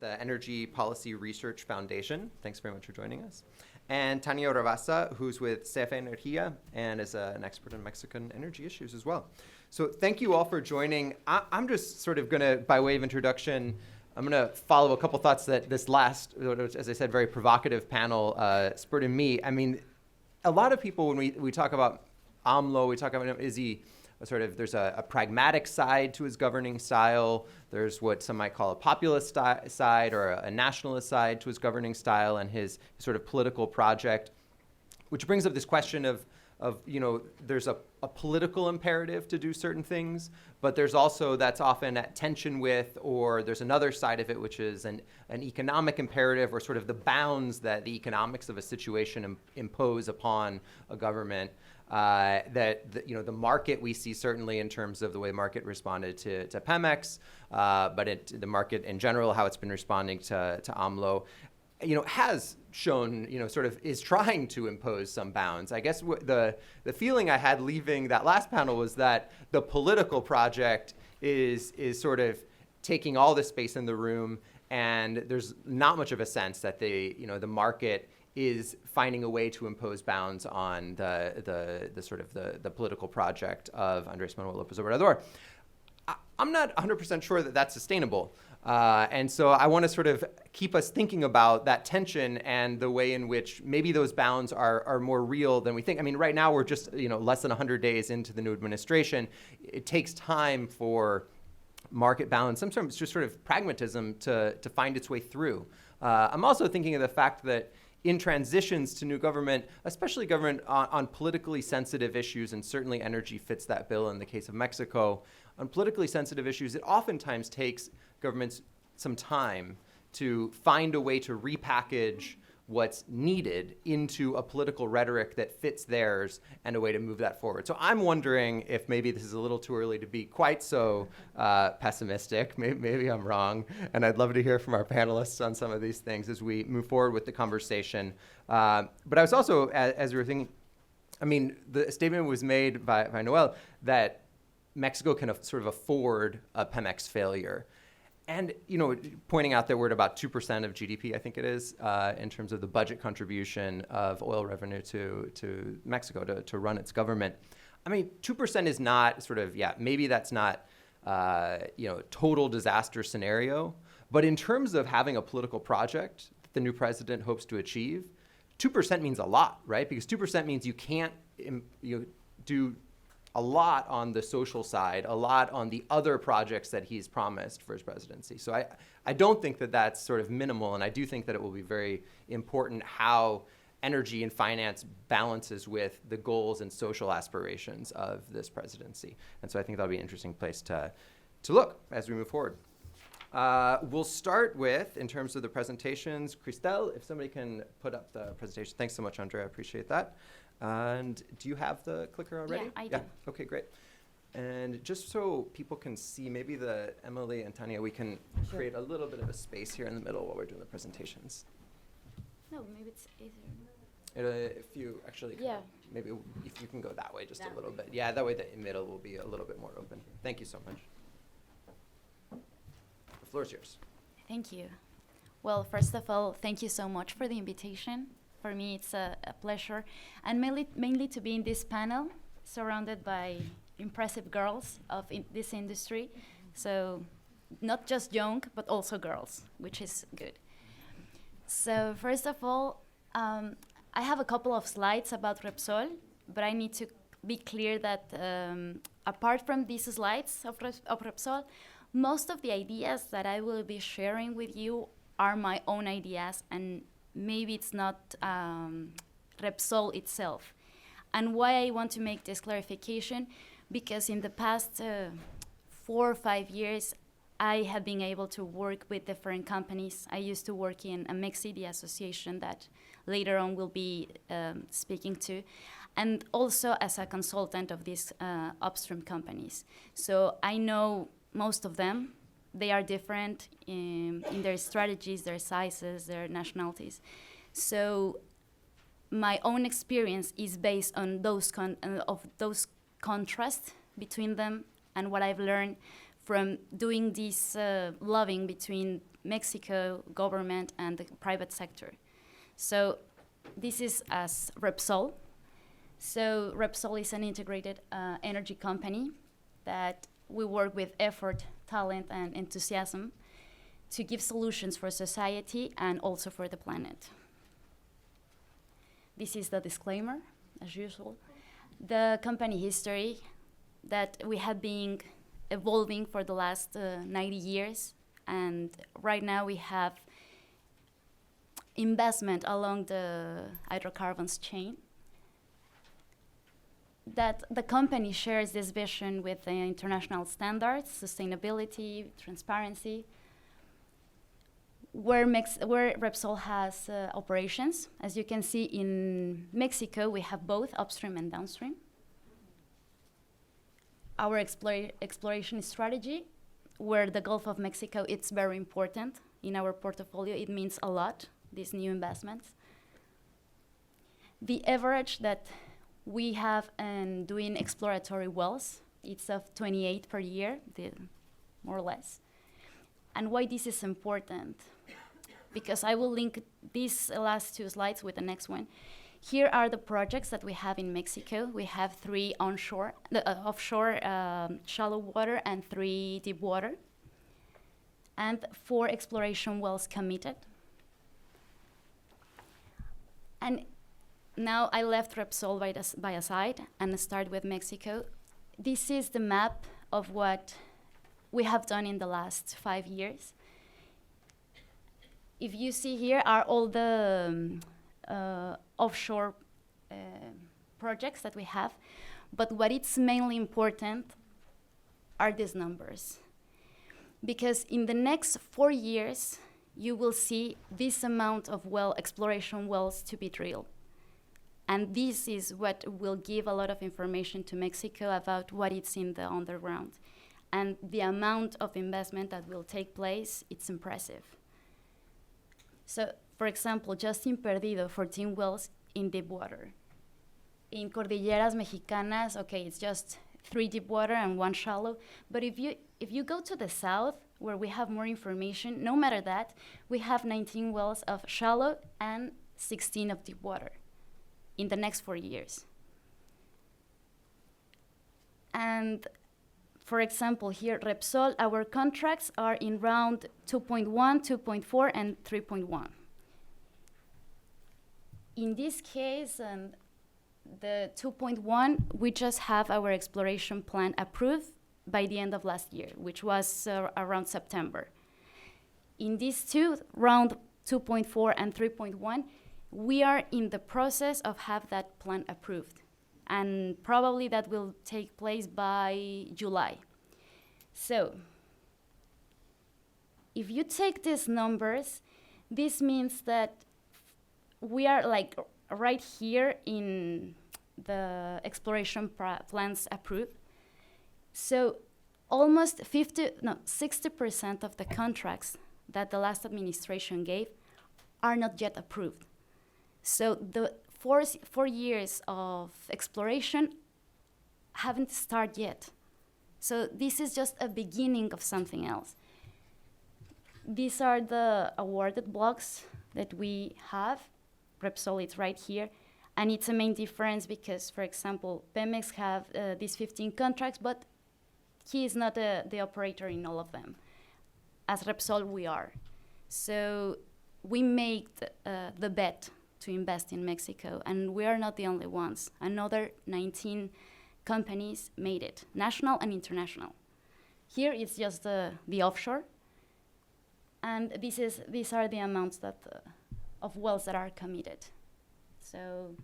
at the Energy Policy Research Foundation. Thanks very much for joining us. And Tania Rabasa, who's with CFE Energía and is an expert in Mexican energy issues as well. So thank you all for joining. I'm just sort of going to, by way of introduction, I'm going to follow a couple thoughts that this last, as I said, very provocative panel spurred in me. I mean, a lot of people, when we talk about AMLO, we talk about, is he there's a pragmatic side to his governing style. There's what some might call a populist side or a nationalist side to his governing style and his sort of political project, which brings up this question of there's a political imperative to do certain things, but there's also that's often at tension with, or there's another side of it, which is an economic imperative, or sort of the bounds that the economics of a situation impose upon a government. The market we see certainly in terms of the way the market responded to Pemex, but the market in general, how it's been responding to AMLO, has shown, sort of is trying to impose some bounds. I guess the feeling I had leaving that last panel was that the political project is sort of taking all the space in the room, and there's not much of a sense that the market is finding a way to impose bounds on the political project of Andrés Manuel López Obrador. I'm not 100% sure that that's sustainable. And so I want to sort of keep us thinking about that tension and the way in which maybe those bounds are more real than we think. I mean, right now we're just less than 100 days into the new administration. It takes time for market balance, sometimes just sort of pragmatism to find its way through. I'm also thinking of the fact that in transitions to new government, especially government on politically sensitive issues, and certainly energy fits that bill in the case of Mexico, on politically sensitive issues, it oftentimes takes governments some time to find a way to repackage what's needed into a political rhetoric that fits theirs and a way to move that forward. So I'm wondering if maybe this is a little too early to be quite so pessimistic. Maybe I'm wrong, and I'd love to hear from our panelists on some of these things as we move forward with the conversation. But I was also, as we were thinking, I mean, the statement was made by Noel that Mexico can sort of afford a Pemex failure. And, pointing out that we're at about 2% of GDP, I think it is, in terms of the budget contribution of oil revenue to Mexico to run its government. I mean, 2% is not maybe that's not, total disaster scenario. But in terms of having a political project that the new president hopes to achieve, 2% means a lot, right? Because 2% means you can't do a lot on the social side, a lot on the other projects that he's promised for his presidency. So I don't think that that's sort of minimal, and I do think that it will be very important how energy and finance balances with the goals and social aspirations of this presidency. And so I think that'll be an interesting place to look as we move forward. We'll start with, in terms of the presentations, Christelle, if somebody can put up the presentation. Thanks so much, Andrea, I appreciate that. And do you have the clicker already? Yeah, I do. Okay, great. And just so people can see, maybe Emily and Tania, we can create a little bit of a space here in the middle while we're doing the presentations. No, maybe it's easier. If you actually, maybe if you can go that way just a little bit. Yeah, that way the middle will be a little bit more open. Thank you so much. The floor is yours. Thank you. Well, first of all, thank you so much for the invitation. For me, it's a pleasure, and mainly to be in this panel, surrounded by impressive girls of this industry. So not just young, but also girls, which is good. So first of all, I have a couple of slides about Repsol, but I need to be clear that apart from these slides of Repsol, most of the ideas that I will be sharing with you are my own ideas, and maybe it's not Repsol itself. And why I want to make this clarification, because in the past 4 or 5 years, I have been able to work with different companies. I used to work in a Mixed City Association that later on we'll be speaking to, and also as a consultant of these upstream companies. So I know most of them. They are different in their strategies, their sizes, their nationalities. So my own experience is based on those contrasts between them and what I've learned from doing this lobbying between Mexico government and the private sector. So this is as Repsol. So Repsol is an integrated energy company that we work with effort, talent, and enthusiasm to give solutions for society and also for the planet. This is the disclaimer, as usual. The company history that we have been evolving for the last 90 years, and right now we have investment along the hydrocarbons chain. That the company shares this vision with the international standards, sustainability, transparency, where Repsol has operations. As you can see in Mexico, we have both upstream and downstream. Our exploration strategy, where the Gulf of Mexico, it's very important in our portfolio. It means a lot, these new investments. The average that we have in doing exploratory wells, it's of 28 per year, more or less. And why this is important? Because I will link these last two slides with the next one. Here are the projects that we have in Mexico. We have 3 offshore shallow water and 3 deep water, and 4 exploration wells committed. And now I left Repsol by a side and start with Mexico. This is the map of what we have done in the last 5 years. If you see here are all the offshore projects that we have, but what is mainly important are these numbers. Because in the next 4 years, you will see this amount of exploration wells to be drilled. And this is what will give a lot of information to Mexico about what is in the underground. And the amount of investment that will take place, it's impressive. So, for example, just in Perdido, 14 wells in deep water. In Cordilleras Mexicanas, okay, it's just 3 deep water and 1 shallow. But if you go to the south, where we have more information, no matter that, we have 19 wells of shallow and 16 of deep water in the next 4 years. And for example, here, Repsol, our contracts are in round 2.1, 2.4, and 3.1. In this case, the 2.1, we just have our exploration plan approved by the end of last year, which was around September. In these two, round 2.4 and 3.1, we are in the process of have that plan approved. And probably that will take place by July. So, if you take these numbers, this means that we are like right here in the exploration plans approved. So almost 60% of the contracts that the last administration gave are not yet approved. So the 4 years of exploration haven't started yet. So this is just a beginning of something else. These are the awarded blocks that we have. Repsol is right here. And it's a main difference because, for example, Pemex have these 15 contracts, but he is not the operator in all of them. As Repsol, we are. So we made the bet to invest in Mexico, and we are not the only ones. Another 19 companies made it, national and international. Here it's just the offshore, and these are the amounts that of wells that are committed. So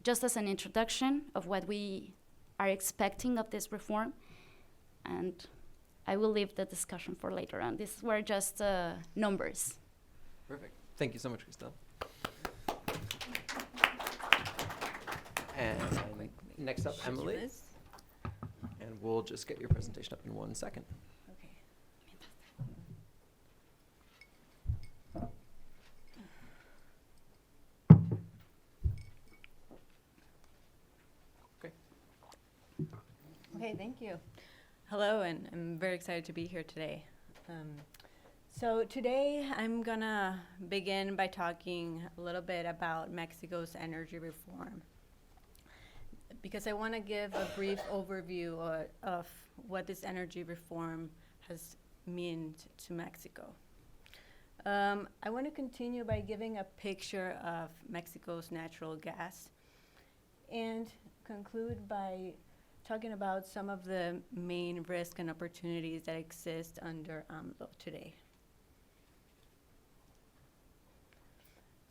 just as an introduction of what we are expecting of this reform, and I will leave the discussion for later on. These were just numbers. Perfect. Thank you so much, Cristel. And next up, Emily. And we'll just get your presentation up in 1 second. Okay. Okay. Okay, thank you. Hello, and I'm very excited to be here today. So today I'm gonna begin by talking a little bit about Mexico's energy reform, because I want to give a brief overview of what this energy reform has meant to Mexico. I want to continue by giving a picture of Mexico's natural gas and conclude by talking about some of the main risks and opportunities that exist under AMLO today.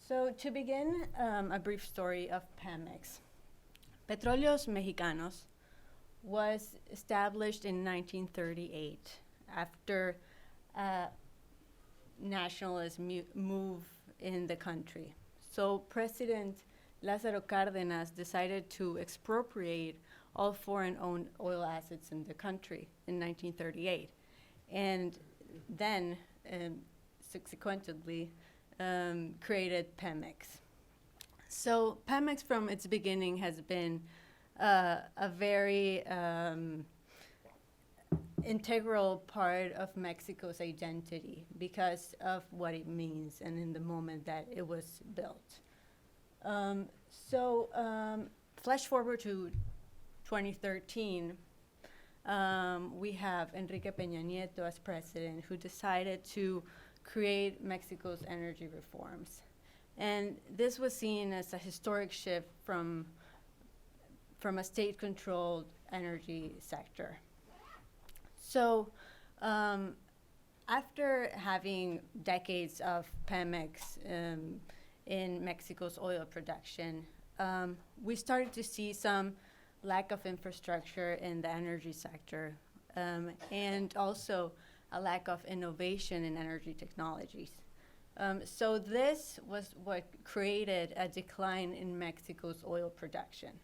So to begin, a brief story of Pemex. Petróleos Mexicanos was established in 1938 after a nationalist move in the country. So President Lázaro Cárdenas decided to expropriate all foreign-owned oil assets in the country in 1938, and then subsequently created Pemex. So Pemex from its beginning has been a very integral part of Mexico's identity because of what it means and in the moment that it was built. Flash forward to 2013, we have Enrique Peña Nieto as president, who decided to create Mexico's energy reforms. And this was seen as a historic shift from a state-controlled energy sector. So after having decades of Pemex in Mexico's oil production, we started to see some lack of infrastructure in the energy sector, and also a lack of innovation in energy technologies. So this was what created a decline in Mexico's oil production.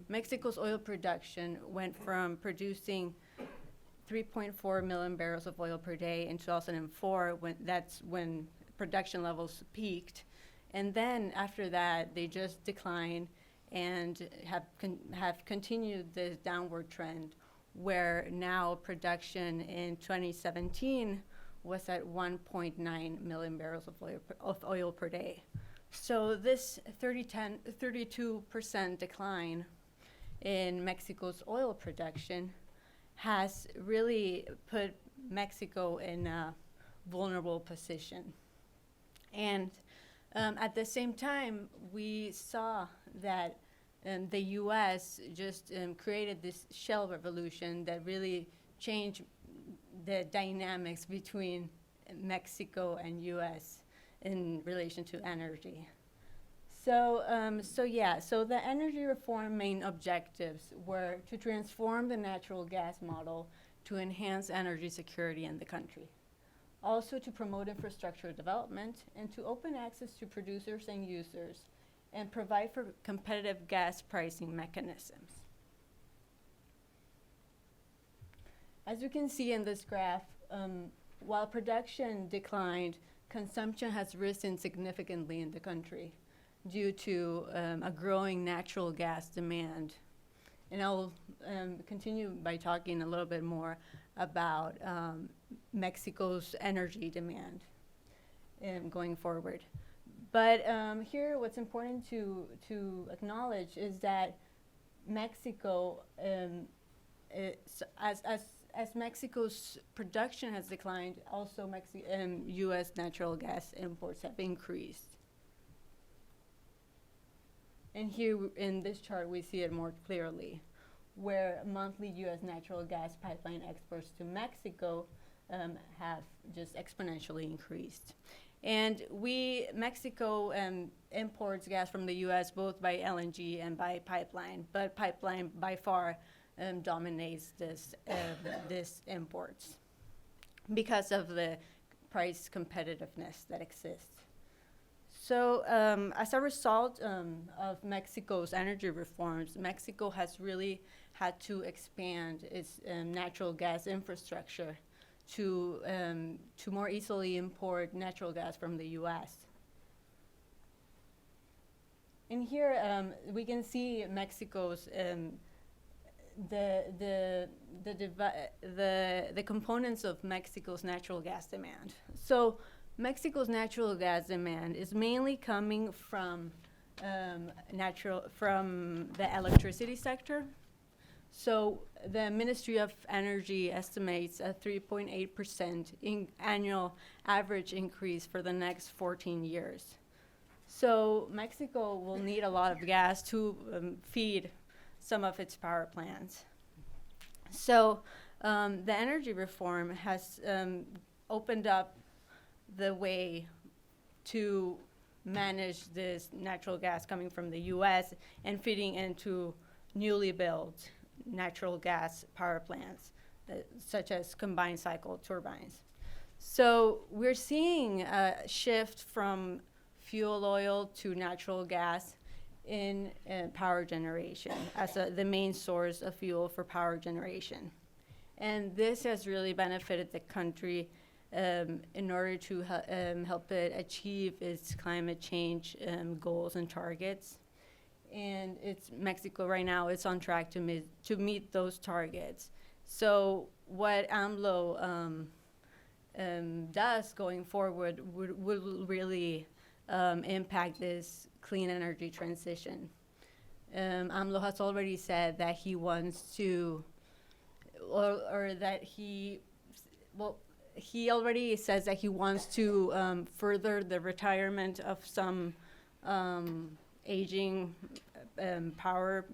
Mexico's oil production went from producing 3.4 million barrels of oil per day in 2004, that's when production levels peaked. And then after that, they just declined and have continued this downward trend, where now production in 2017 was at 1.9 million barrels of oil per day. So this 32% decline in Mexico's oil production has really put Mexico in a vulnerable position. And at the same time, we saw that the U.S. just created this shale revolution that really changed the dynamics between Mexico and U.S. in relation to energy. So the energy reform main objectives were to transform the natural gas model to enhance energy security in the country. Also to promote infrastructure development and to open access to producers and users and provide for competitive gas pricing mechanisms. As you can see in this graph, while production declined, consumption has risen significantly in the country due to a growing natural gas demand. And I'll continue by talking a little bit more about Mexico's energy demand going forward. But here, what's important to acknowledge is that Mexico, as Mexico's production has declined, also U.S. natural gas imports have increased. And here in this chart, we see it more clearly, where monthly U.S. natural gas pipeline exports to Mexico have just exponentially increased. And Mexico imports gas from the U.S. both by LNG and by pipeline, but pipeline by far dominates this imports because of the price competitiveness that exists. So as a result of Mexico's energy reforms, Mexico has really had to expand its natural gas infrastructure to more easily import natural gas from the U.S. And here we can see Mexico's the components of Mexico's natural gas demand. So Mexico's natural gas demand is mainly coming from from the electricity sector. So the Ministry of Energy estimates a 3.8% annual average increase for the next 14 years. So Mexico will need a lot of gas to feed some of its power plants. So the energy reform has opened up the way to manage this natural gas coming from the U.S. and feeding into newly built natural gas power plants, such as combined cycle turbines. So we're seeing a shift from fuel oil to natural gas in power generation as the main source of fuel for power generation. And this has really benefited the country in order to help it achieve its climate change goals and targets. And Mexico right now is on track to meet those targets. So what AMLO does going forward will really impact this clean energy transition. AMLO has already said that he wants to, or that he already says that he wants to further the retirement of some aging power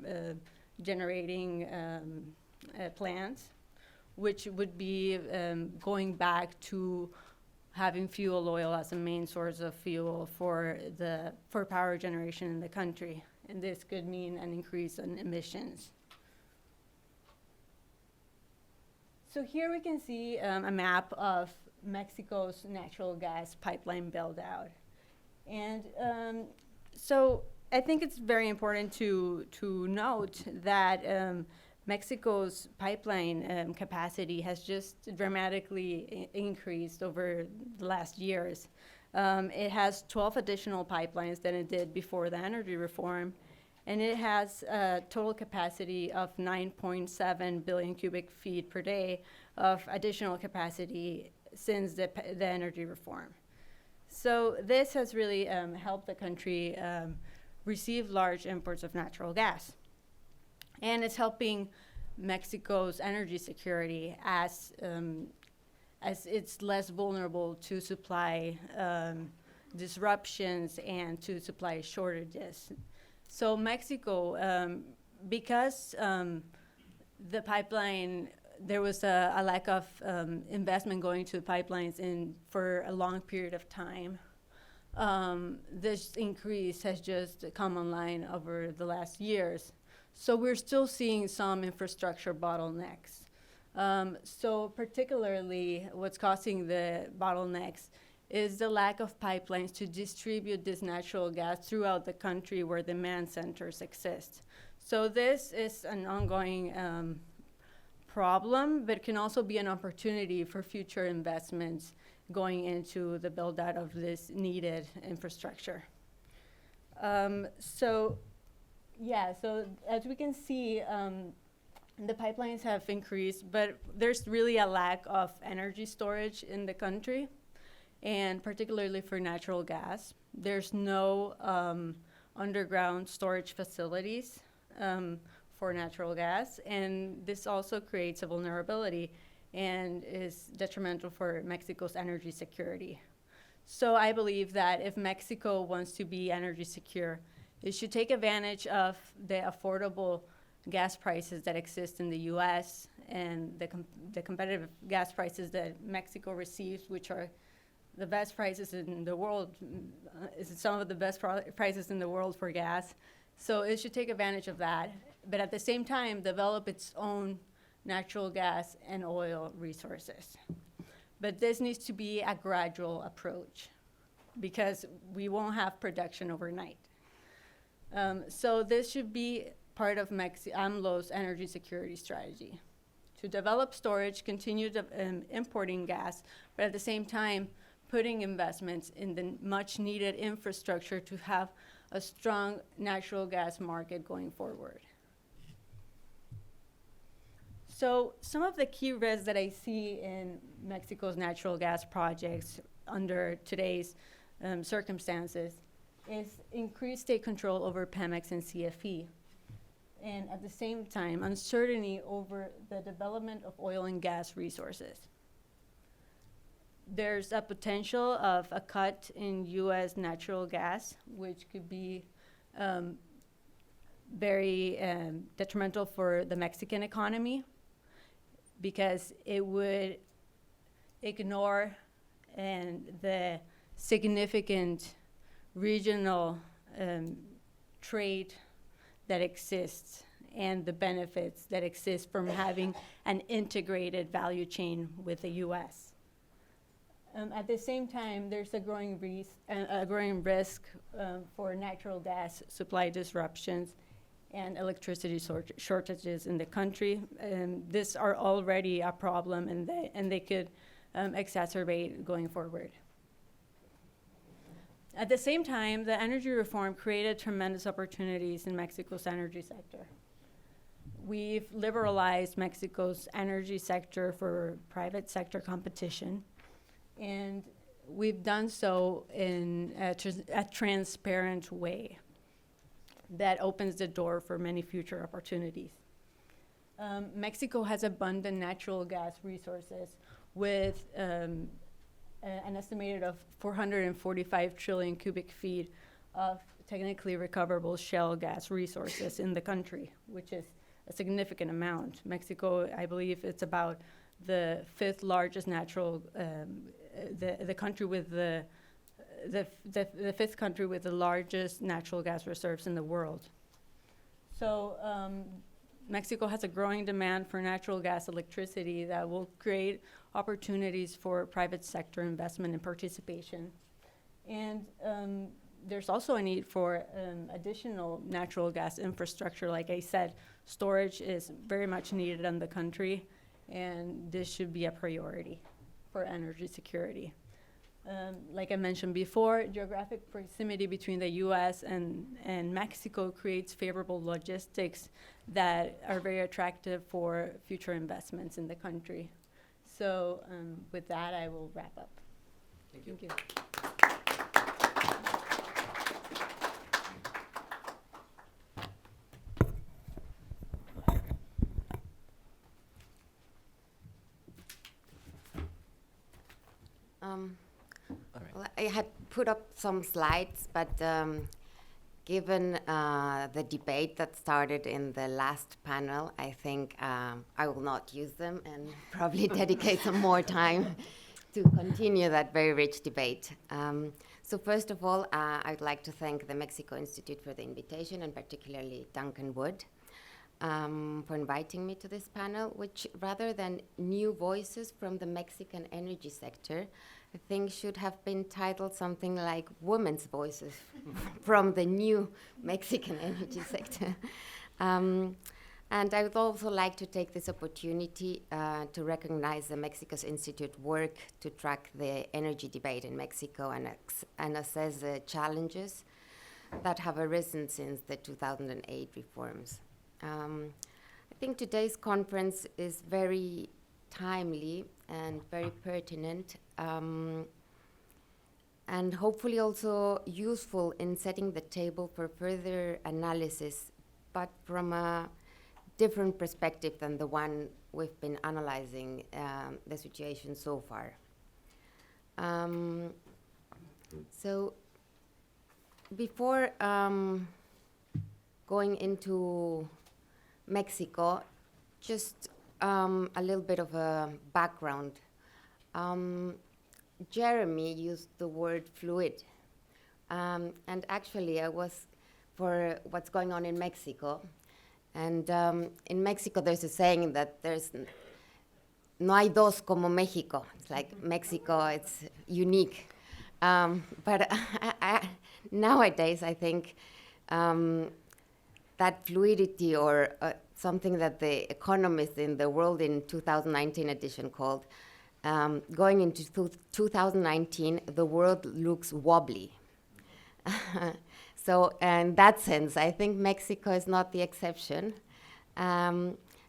generating plants, which would be going back to having fuel oil as a main source of fuel for power generation in the country. And this could mean an increase in emissions. So here we can see a map of Mexico's natural gas pipeline build out. And so I think it's very important to note that Mexico's pipeline capacity has just dramatically increased over the last years. It has 12 additional pipelines than it did before the energy reform, and it has a total capacity of 9.7 billion cubic feet per day of additional capacity since the energy reform. So this has really helped the country receive large imports of natural gas. And it's helping Mexico's energy security as it's less vulnerable to supply disruptions and to supply shortages. So Mexico, because the pipeline, there was a lack of investment going to pipelines for a long period of time, this increase has just come online over the last years. So we're still seeing some infrastructure bottlenecks. So particularly what's causing the bottlenecks is the lack of pipelines to distribute this natural gas throughout the country where demand centers exist. So this is an ongoing problem, but can also be an opportunity for future investments going into the build out of this needed infrastructure. So as we can see, the pipelines have increased, but there's really a lack of energy storage in the country, and particularly for natural gas. There's no underground storage facilities for natural gas, and this also creates a vulnerability and is detrimental for Mexico's energy security. So I believe that if Mexico wants to be energy secure, it should take advantage of the affordable gas prices that exist in the U.S. and the competitive gas prices that Mexico receives, which are the best prices in the world, some of the best prices in the world for gas. So it should take advantage of that, but at the same time, develop its own natural gas and oil resources. But this needs to be a gradual approach because we won't have production overnight. So this should be part of AMLO's energy security strategy, to develop storage, continue importing gas, but at the same time, putting investments in the much needed infrastructure to have a strong natural gas market going forward. So some of the key risks that I see in Mexico's natural gas projects under today's circumstances is increased state control over Pemex and CFE. And at the same time, uncertainty over the development of oil and gas resources. There's a potential of a cut in U.S. natural gas, which could be very detrimental for the Mexican economy, because it would ignore the significant regional trade that exists and the benefits that exist from having an integrated value chain with the U.S. At the same time, there's a growing risk for natural gas supply disruptions and electricity shortages in the country. These are already a problem, and they could exacerbate going forward. At the same time, the energy reform created tremendous opportunities in Mexico's energy sector. We've liberalized Mexico's energy sector for private sector competition, and we've done so in a transparent way that opens the door for many future opportunities. Mexico has abundant natural gas resources with an estimated of 445 trillion cubic feet of technically recoverable shale gas resources in the country, which is a significant amount. Mexico, I believe it's about the fifth largest the country with the fifth country with the largest natural gas reserves in the world. So Mexico has a growing demand for natural gas electricity that will create opportunities for private sector investment and participation. And there's also a need for additional natural gas infrastructure. Like I said, storage is very much needed in the country, and this should be a priority for energy security. Like I mentioned before, geographic proximity between the U.S. and Mexico creates favorable logistics that are very attractive for future investments in the country. So with that, I will wrap up. Thank you. Thank you. Well, I had put up some slides, but given the debate that started in the last panel, I think I will not use them and probably dedicate some more time to continue that very rich debate. So first of all, I'd like to thank the Mexico Institute for the invitation, and particularly Duncan Wood for inviting me to this panel, which rather than new voices from the Mexican energy sector, I think should have been titled something like Women's Voices from the New Mexican Energy Sector. And I would also like to take this opportunity to recognize the Mexico Institute work to track the energy debate in Mexico and assess the challenges that have arisen since the 2008 reforms. I think today's conference is very timely and very pertinent, and hopefully also useful in setting the table for further analysis, but from a different perspective than the one we've been analyzing the situation so far. So before going into Mexico, just a little bit of a background. Jeremy used the word fluid. And actually, I was for what's going on in Mexico. And in Mexico, there's a saying that there's no hay dos como Mexico. It's like Mexico, it's unique. But nowadays, I think that fluidity, or something that the economists in the World in 2019 edition called, going into 2019, the world looks wobbly. So in that sense, I think Mexico is not the exception.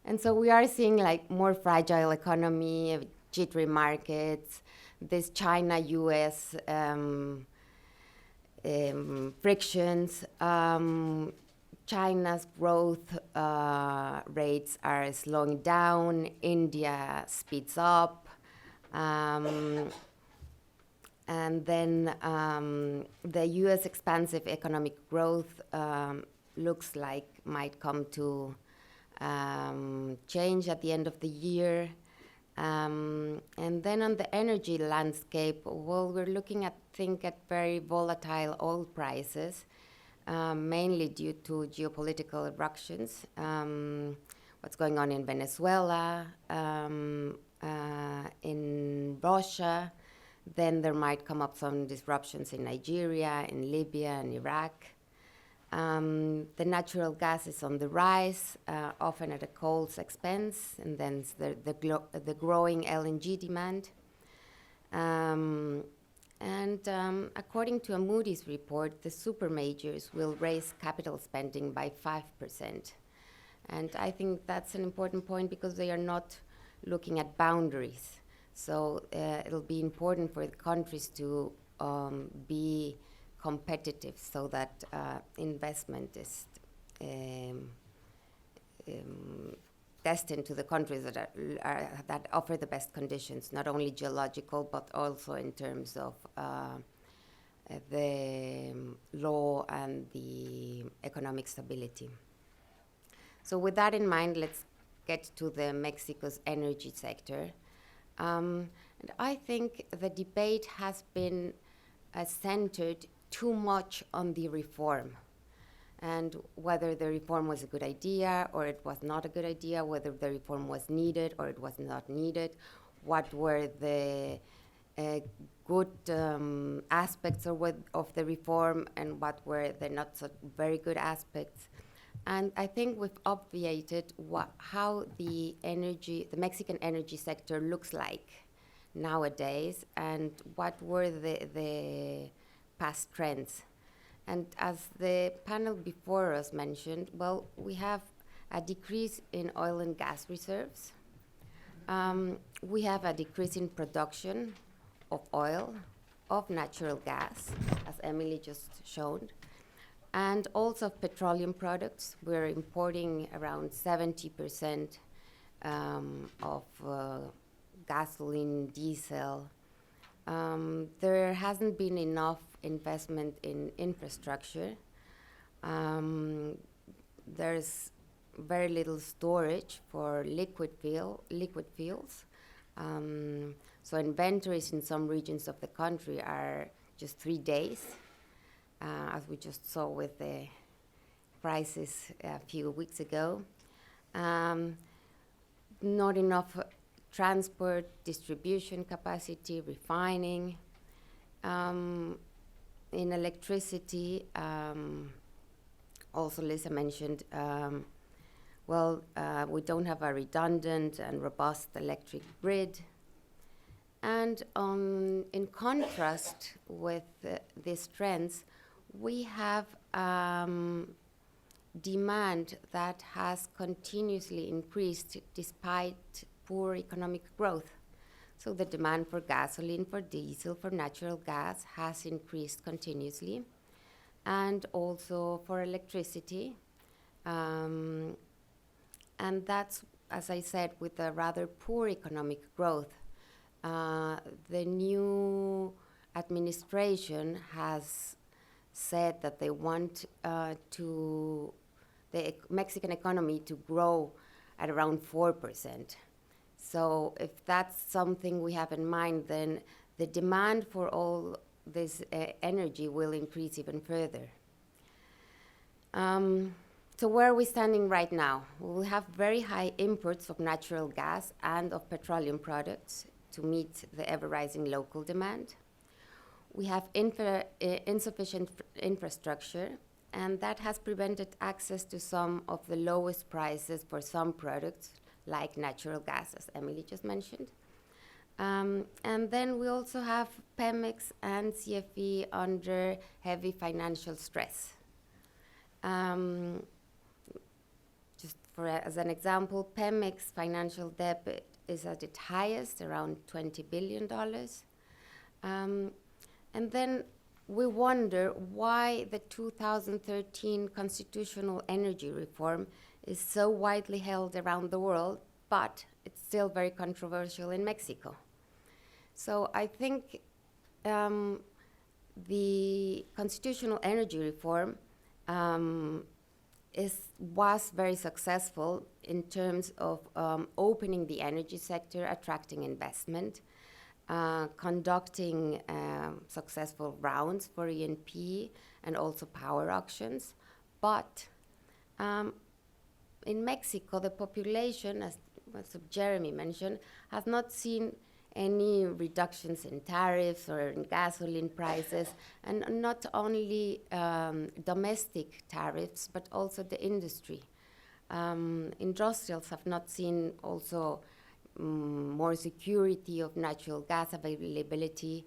And so we are seeing like more fragile economy, jittery markets, this China-US frictions. China's growth rates are slowing down. India speeds up. And then the US expansive economic growth looks like might come to change at the end of the year. And then on the energy landscape, well, we're looking at very volatile oil prices, mainly due to geopolitical eruptions. What's going on in Venezuela, in Russia. Then there might come up some disruptions in Nigeria, in Libya, and Iraq. The natural gas is on the rise, often at a coal's expense, and then the growing LNG demand. According to a Moody's report, the super majors will raise capital spending by 5%. And I think that's an important point because they are not looking at boundaries. So it'll be important for the countries to be competitive so that investment is destined to the countries that offer the best conditions, not only geological, but also in terms of the law and the economic stability. So with that in mind, let's get to the Mexico's energy sector. And I think the debate has been centered too much on the reform and whether the reform was a good idea or it was not a good idea, whether the reform was needed or it was not needed, what were the good aspects of the reform and what were the not so very good aspects. And I think we've obviated how the Mexican energy sector looks like nowadays and what were the past trends. And as the panel before us mentioned, well, we have a decrease in oil and gas reserves. We have a decrease in production of oil, of natural gas, as Emily just showed, and also of petroleum products. We're importing around 70% of gasoline, diesel. There hasn't been enough investment in infrastructure. There's very little storage for liquid fuels. So inventories in some regions of the country are just 3 days, as we just saw with the crisis a few weeks ago. Not enough transport, distribution capacity, refining. In electricity, also Lisa mentioned, we don't have a redundant and robust electric grid. And in contrast with these trends, we have demand that has continuously increased despite poor economic growth. So the demand for gasoline, for diesel, for natural gas has increased continuously, and also for electricity. And that's, as I said, with a rather poor economic growth. The new administration has said that they want the Mexican economy to grow at around 4%. So if that's something we have in mind, then the demand for all this energy will increase even further. So where are we standing right now? We have very high imports of natural gas and of petroleum products to meet the ever-rising local demand. We have insufficient infrastructure, and that has prevented access to some of the lowest prices for some products, like natural gas, as Emily just mentioned. And then we also have Pemex and CFE under heavy financial stress. Just as an example, Pemex financial debt is at its highest, around $20 billion. And then we wonder why the 2013 constitutional energy reform is so widely held around the world, but it's still very controversial in Mexico. So I think the constitutional energy reform was very successful in terms of opening the energy sector, attracting investment, conducting successful rounds for E&P and also power auctions. But in Mexico, the population, as Jeremy mentioned, has not seen any reductions in tariffs or in gasoline prices, and not only domestic tariffs, but also the industry. Industrials have not seen also more security of natural gas availability.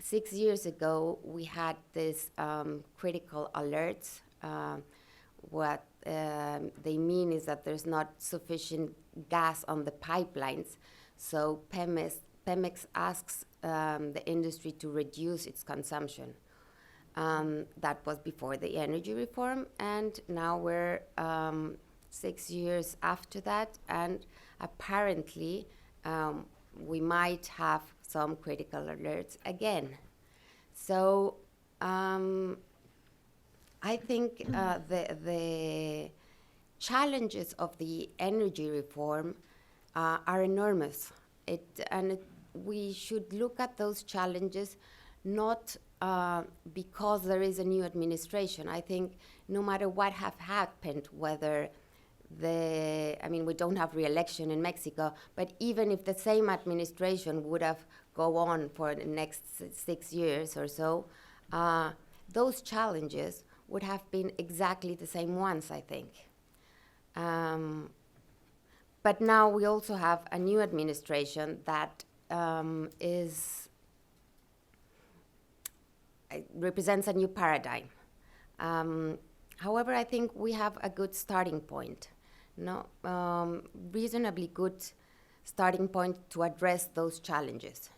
6 years ago, we had this critical alerts. What they mean is that there's not sufficient gas on the pipelines, so Pemex asks the industry to reduce its consumption. That was before the energy reform, and now we're 6 years after that, and apparently we might have some critical alerts again. So I think the challenges of the energy reform are enormous. We should look at those challenges not because there is a new administration. I think no matter what have happened, whether we don't have re-election in Mexico, but even if the same administration would have go on for the next 6 years or so, those challenges would have been exactly the same ones, I think. But now we also have a new administration that represents a new paradigm. However, I think we have a good starting point, reasonably good starting point to address those challenges.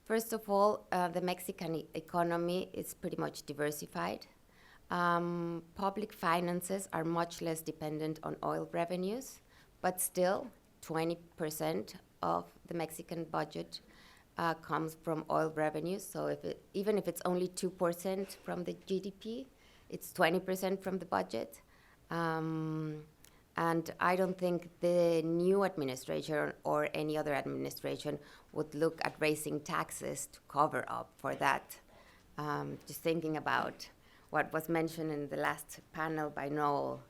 First of all, the Mexican economy is pretty much diversified. Public finances are much less dependent on oil revenues, but still 20% of the Mexican budget comes from oil revenues. So even if it's only 2% from the GDP, it's 20% from the budget. And I don't think the new administration or any other administration would look at raising taxes to cover up for that. Just thinking about what was mentioned in the last panel by Noel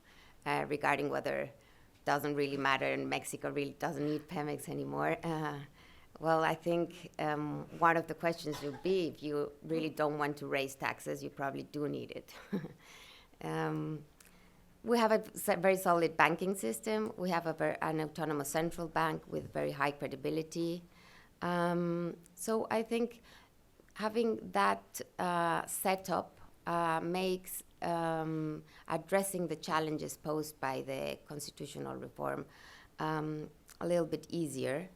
regarding whether it doesn't really matter and Mexico really doesn't need Pemex anymore. Well, I think one of the questions would be, if you really don't want to raise taxes, you probably do need it. We have a very solid banking system. We have an autonomous central bank with very high credibility. So I think having that setup makes addressing the challenges posed by the constitutional reform a little bit easier.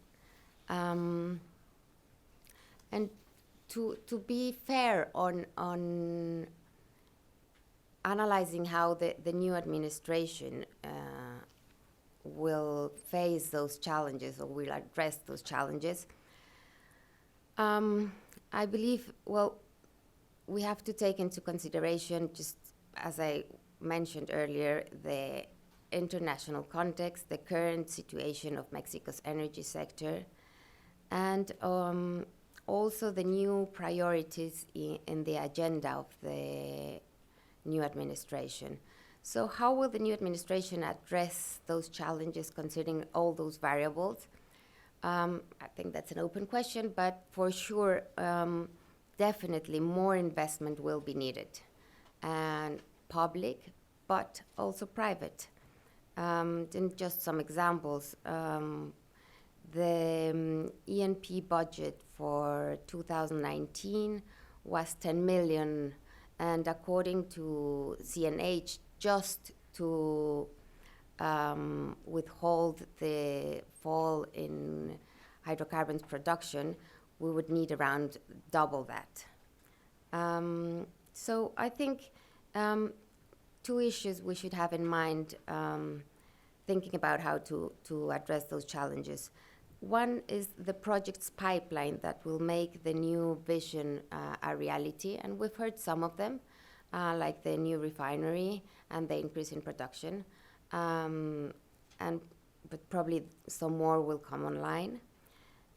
And to be fair on analyzing how the new administration will face those challenges or will address those challenges, I believe, we have to take into consideration, just as I mentioned earlier, the international context, the current situation of Mexico's energy sector, and also the new priorities in the agenda of the new administration. So how will the new administration address those challenges considering all those variables? I think that's an open question, but for sure, definitely more investment will be needed, and public, but also private. And just some examples. The E&P budget for 2019 was 10 million, and according to CNH, just to withhold the fall in hydrocarbons production, we would need around double that. So I think two issues we should have in mind thinking about how to address those challenges. One is the project's pipeline that will make the new vision a reality, and we've heard some of them, like the new refinery and the increase in production, but probably some more will come online.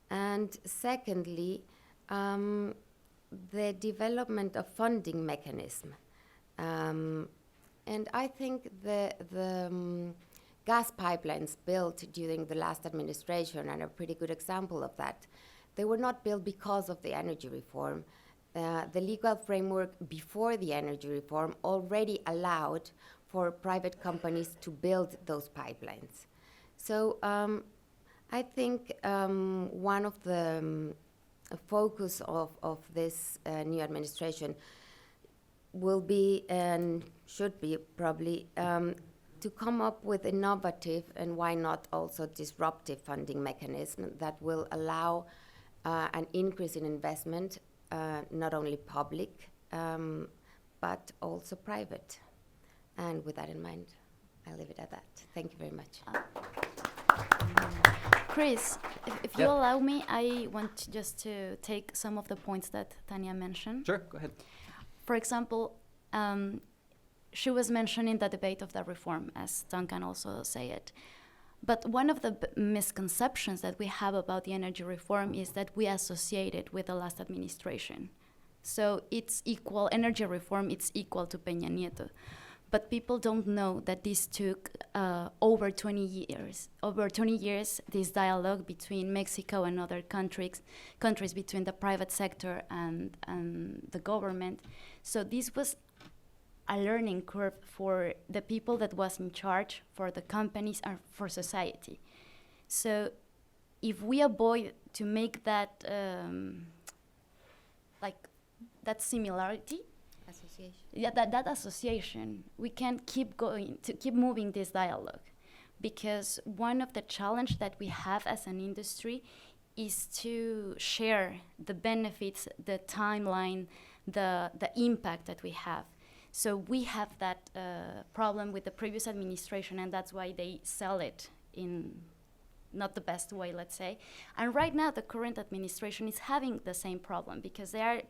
And secondly, the development of funding mechanism. And I think the gas pipelines built during the last administration are a pretty good example of that. They were not built because of the energy reform. The legal framework before the energy reform already allowed for private companies to build those pipelines. So I think one of the focus of this new administration will be and should be probably to come up with innovative and why not also disruptive funding mechanism that will allow an increase in investment, not only public, but also private. And with that in mind, I'll leave it at that. Thank you very much. Chris, if you allow me, I want just to take some of the points that Tania mentioned. Sure, go ahead. For example, she was mentioning the debate of the reform, as Duncan also said it. But one of the misconceptions that we have about the energy reform is that we associate it with the last administration. So it's equal, energy reform, it's equal to Peña Nieto. But people don't know that this took over 20 years. Over 20 years, this dialogue between Mexico and other countries between the private sector and the government. So this was a learning curve for the people that was in charge, for the companies, and for society. So if we avoid to make that, that similarity, that association, we can keep moving this dialogue, because one of the challenge that we have as an industry is to share the benefits, the timeline, the impact that we have. So we have that problem with the previous administration, and that's why they sell it in not the best way, let's say. And right now, the current administration is having the same problem, because they are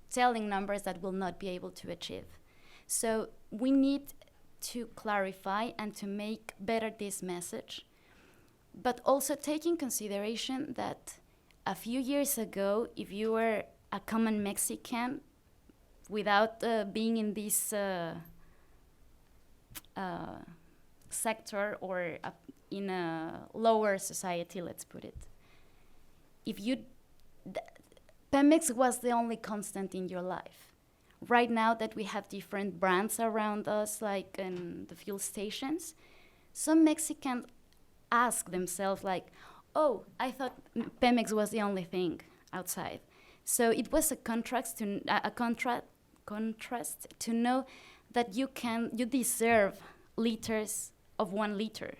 telling numbers that will not be able to achieve. So we need to clarify and to make better this message, but also take in consideration that a few years ago, if you were a common Mexican without being in this sector or in a lower society, let's put it, Pemex was the only constant in your life. Right now that we have different brands around us, like in the fuel stations, some Mexicans ask themselves like, oh, I thought Pemex was the only thing outside. So it was a contrast to know that you deserve liters of 1 liter.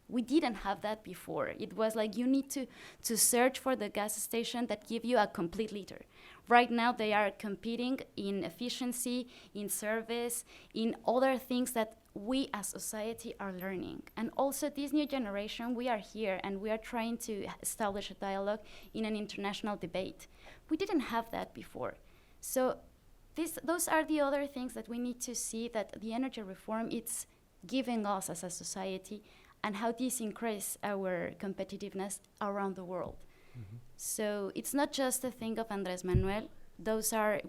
We didn't have that before. It was like you need to search for the gas station that give you a complete liter. Right now they are competing in efficiency, in service, in other things that we as society are learning. And also this new generation, we are here and we are trying to establish a dialogue in an international debate. We didn't have that before. So those are the other things that we need to see, that the energy reform, it's giving us as a society, and how this increases our competitiveness around the world. Mm-hmm. So it's not just a thing of Andrés Manuel.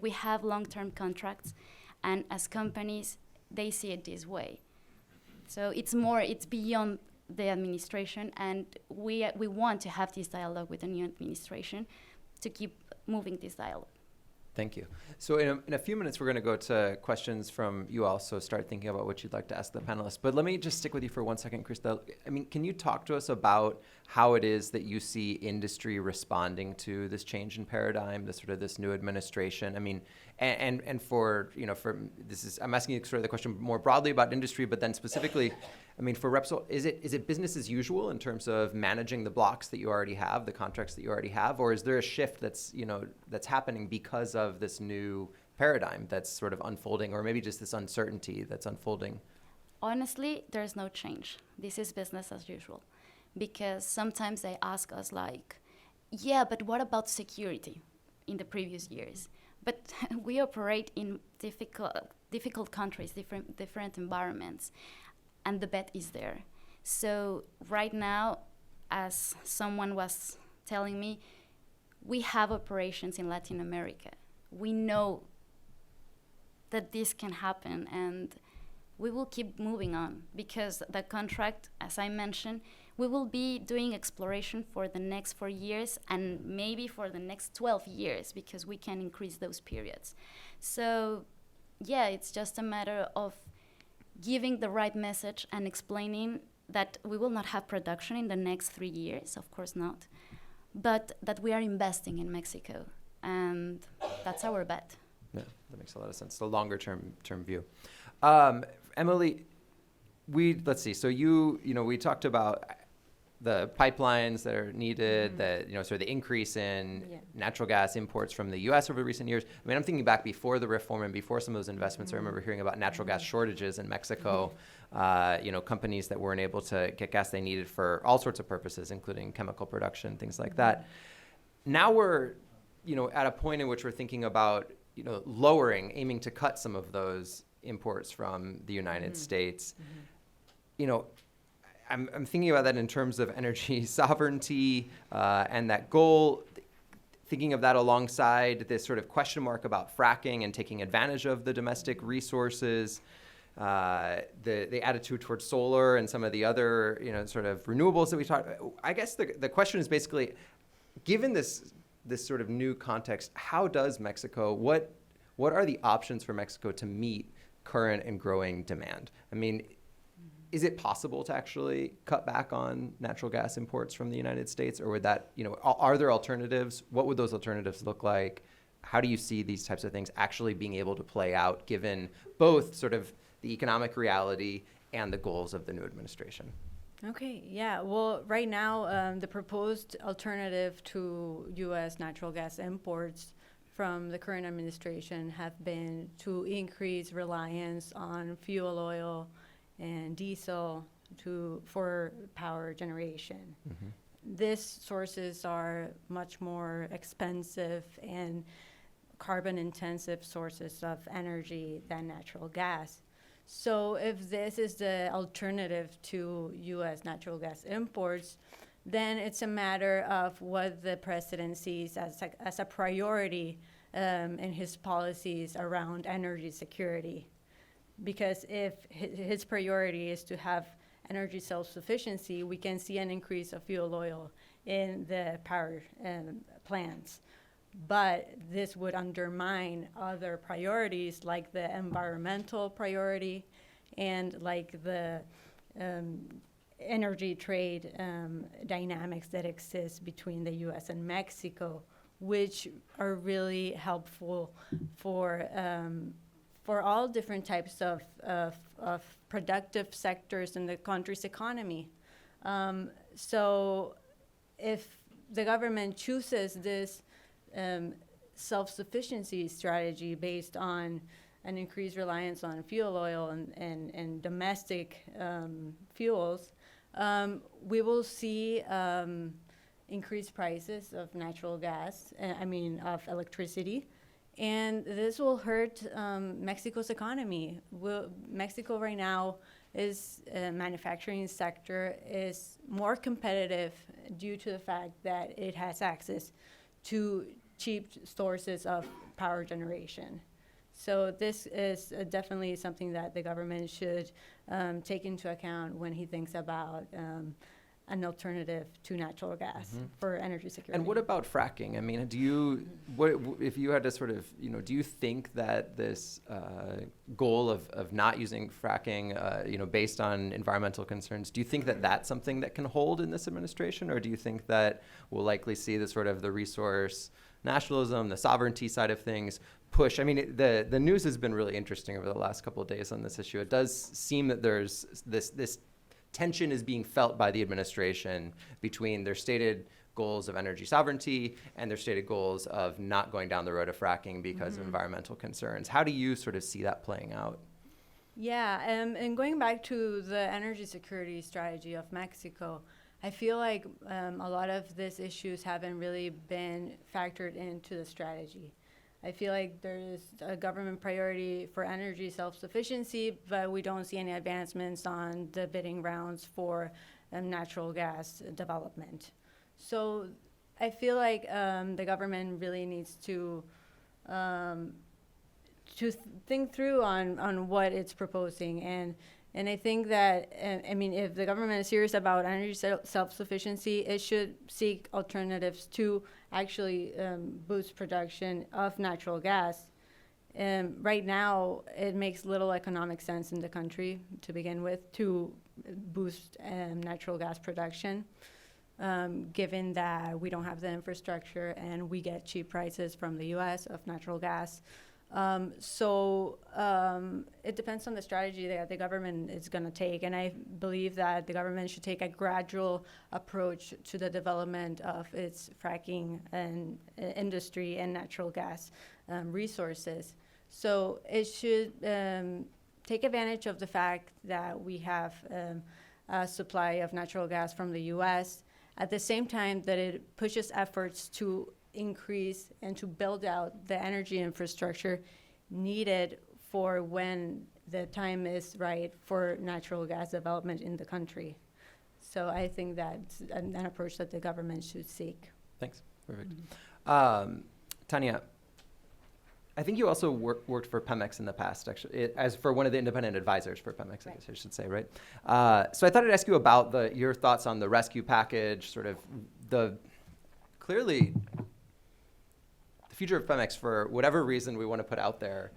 We have long-term contracts, and as companies, they see it this way. So it's beyond the administration, and we want to have this dialogue with the new administration to keep moving this dialogue. Thank you. So in a few minutes, we're going to go to questions from you all. So start thinking about what you'd like to ask the panelists. But let me just stick with you for 1 second, Krista. I mean, can you talk to us about how it is that you see industry responding to this change in paradigm, this new administration? I mean, and for, for this is, I'm asking you sort of the question more broadly about industry, but then specifically, I mean, for Repsol, is it business as usual in terms of managing the blocks that you already have, the contracts that you already have, or is there a shift that's happening because of this new paradigm that's sort of unfolding, or maybe just this uncertainty that's unfolding? Honestly, there's no change. This is business as usual, because sometimes they ask us like, yeah, but what about security in the previous years? But we operate in difficult countries, different environments, and the bet is there. So right now, as someone was telling me, we have operations in Latin America. We know that this can happen, and we will keep moving on, because the contract, as I mentioned, we will be doing exploration for the next 4 years and maybe for the next 12 years, because we can increase those periods. So yeah, it's just a matter of giving the right message and explaining that we will not have production in the next 3 years, of course not, but that we are investing in Mexico, and that's our bet. Yeah, that makes a lot of sense. The longer term view. Emily, let's see. So we talked about the pipelines that are needed, sort of the increase in natural gas imports from the U.S. over recent years. I mean, I'm thinking back before the reform and before some of those investments. I remember hearing about natural gas shortages in Mexico. Companies that weren't able to get gas they needed for all sorts of purposes, including chemical production, things like that. Now we're, at a point in which we're thinking about, aiming to cut some of those imports from the United States. I'm thinking about that in terms of energy sovereignty and that goal, thinking of that alongside this sort of question mark about fracking and taking advantage of the domestic resources, the attitude towards solar and some of the other, sort of renewables that we talked about. I guess the question is basically, given this sort of new context, how does Mexico, what are the options for Mexico to meet current and growing demand? I mean, is it possible to actually cut back on natural gas imports from the United States, or would that, are there alternatives? What would those alternatives look like? How do you see these types of things actually being able to play out, given both sort of the economic reality and the goals of the new administration? Okay, yeah. Well, right now, the proposed alternative to U.S. natural gas imports from the current administration have been to increase reliance on fuel oil and diesel for power generation. These sources are much more expensive and carbon-intensive sources of energy than natural gas. So if this is the alternative to U.S. natural gas imports, then it's a matter of what the president sees as a priority in his policies around energy security. Because if his priority is to have energy self-sufficiency, we can see an increase of fuel oil in the power plants. But this would undermine other priorities like the environmental priority and like the energy trade dynamics that exist between the U.S. and Mexico, which are really helpful for all different types of productive sectors in the country's economy. So if the government chooses this self-sufficiency strategy based on an increased reliance on fuel oil and domestic fuels, we will see increased prices of natural gas, of electricity, and this will hurt Mexico's economy. Mexico right now is manufacturing sector is more competitive due to the fact that it has access to cheap sources of power generation. So this is definitely something that the government should take into account when he thinks about an alternative to natural gas for energy security. And what about fracking? I mean, if you had to sort of, do you think that this goal of not using fracking, based on environmental concerns, do you think that that's something that can hold in this administration? Or do you think that we'll likely see the resource nationalism, the sovereignty side of things push? I mean, the news has been really interesting over the last couple of days on this issue. It does seem that there's this tension is being felt by the administration between their stated goals of energy sovereignty and their stated goals of not going down the road of fracking because of environmental concerns. How do you sort of see that playing out? Yeah, and going back to the energy security strategy of Mexico, I feel like a lot of these issues haven't really been factored into the strategy. I feel like there's a government priority for energy self-sufficiency, but we don't see any advancements on the bidding rounds for natural gas development. So I feel like the government really needs to think through on what it's proposing. And I think that, if the government is serious about energy self-sufficiency, it should seek alternatives to actually boost production of natural gas. Right now, it makes little economic sense in the country to begin with to boost natural gas production, given that we don't have the infrastructure and we get cheap prices from the U.S. of natural gas. It depends on the strategy that the government is going to take, and I believe that the government should take a gradual approach to the development of its fracking and industry and natural gas resources. So it should take advantage of the fact that we have a supply of natural gas from the U.S. at the same time that it pushes efforts to increase and to build out the energy infrastructure needed for when the time is right for natural gas development in the country. So I think that's an approach that the government should seek. Thanks. Perfect. Tania, I think you also worked for Pemex in the past, actually, as for one of the independent advisors for Pemex, right. I guess I should say, right? So I thought I'd ask you about your thoughts on the rescue package, sort of clearly the future of Pemex, for whatever reason we want to put out there,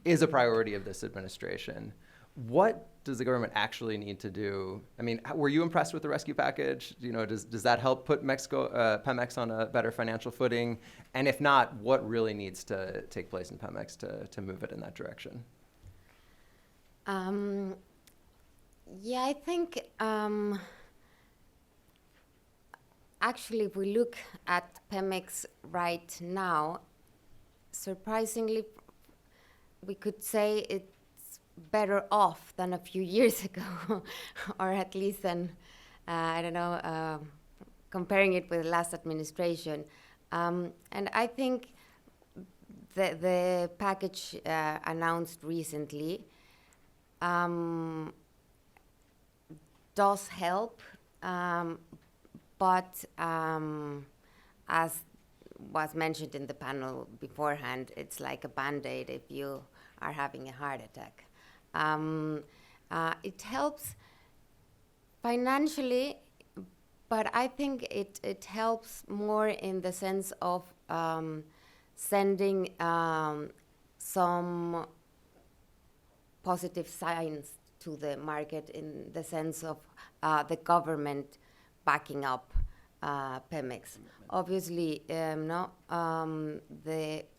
is a priority of this administration. What does the government actually need to do? I mean, were you impressed with the rescue package? Does that help put Pemex on a better financial footing? And if not, what really needs to take place in Pemex to move it in that direction? Yeah, I think actually, if we look at Pemex right now, surprisingly, we could say it's better off than a few years ago, or at least than, comparing it with the last administration. And I think the package announced recently does help, but as was mentioned in the panel beforehand, it's like a Band-Aid if you are having a heart attack. It helps financially, but I think it helps more in the sense of sending some positive signs to the market, in the sense of the government backing up Pemex. Obviously, the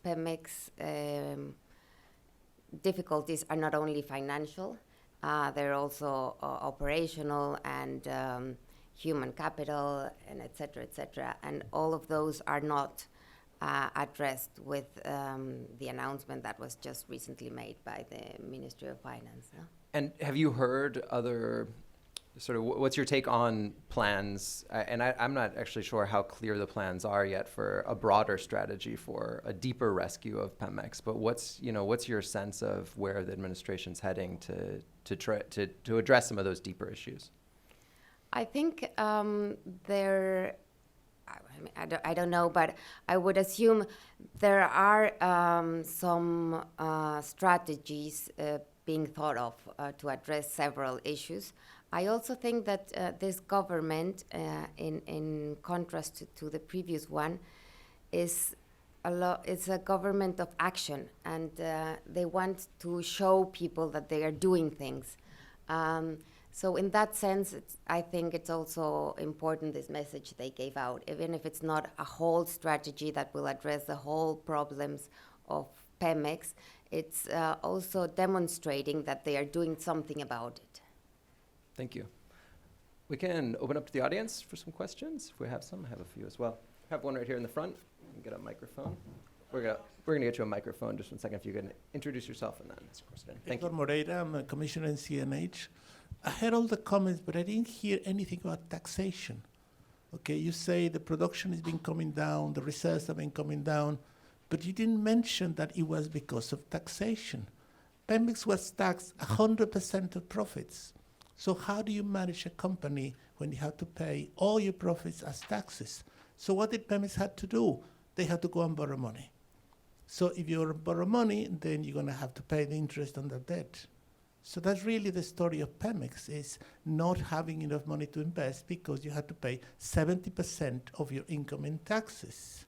Pemex difficulties are not only financial, they're also operational and human capital, and et cetera, and all of those are not addressed with the announcement that was just recently made by the Ministry of Finance. And have you heard other sort of, what's your take on plans? And I'm not actually sure how clear the plans are yet for a broader strategy for a deeper rescue of Pemex. But what's your sense of where the administration's heading to address some of those deeper issues? I think I don't know, but I would assume there are some strategies being thought of to address several issues. I also think that this government, in contrast to the previous one, is it's a government of action, and they want to show people that they are doing things. So in that sense, I think it's also important, this message they gave out, even if it's not a whole strategy that will address the whole problems of Pemex, it's also demonstrating that they are doing something about it. Thank you. We can open up to the audience for some questions, if we have some. I have a few as well. I have one right here in the front. You can get a microphone. We're gonna get you a microphone. Just 1 second, if you can introduce yourself and then ask a question. Thank Hector you. Moreira, I'm a commissioner in CNH. I heard all the comments, but I didn't hear anything about taxation. Okay, you say the production has been coming down, the reserves have been coming down, but you didn't mention that it was because of taxation. Pemex was taxed 100% of profits. So how do you manage a company when you have to pay all your profits as taxes? So what did Pemex have to do? They had to go and borrow money. So if you borrow money, then you're going to have to pay the interest on the debt. So that's really the story of Pemex, is not having enough money to invest because you have to pay 70% of your income in taxes.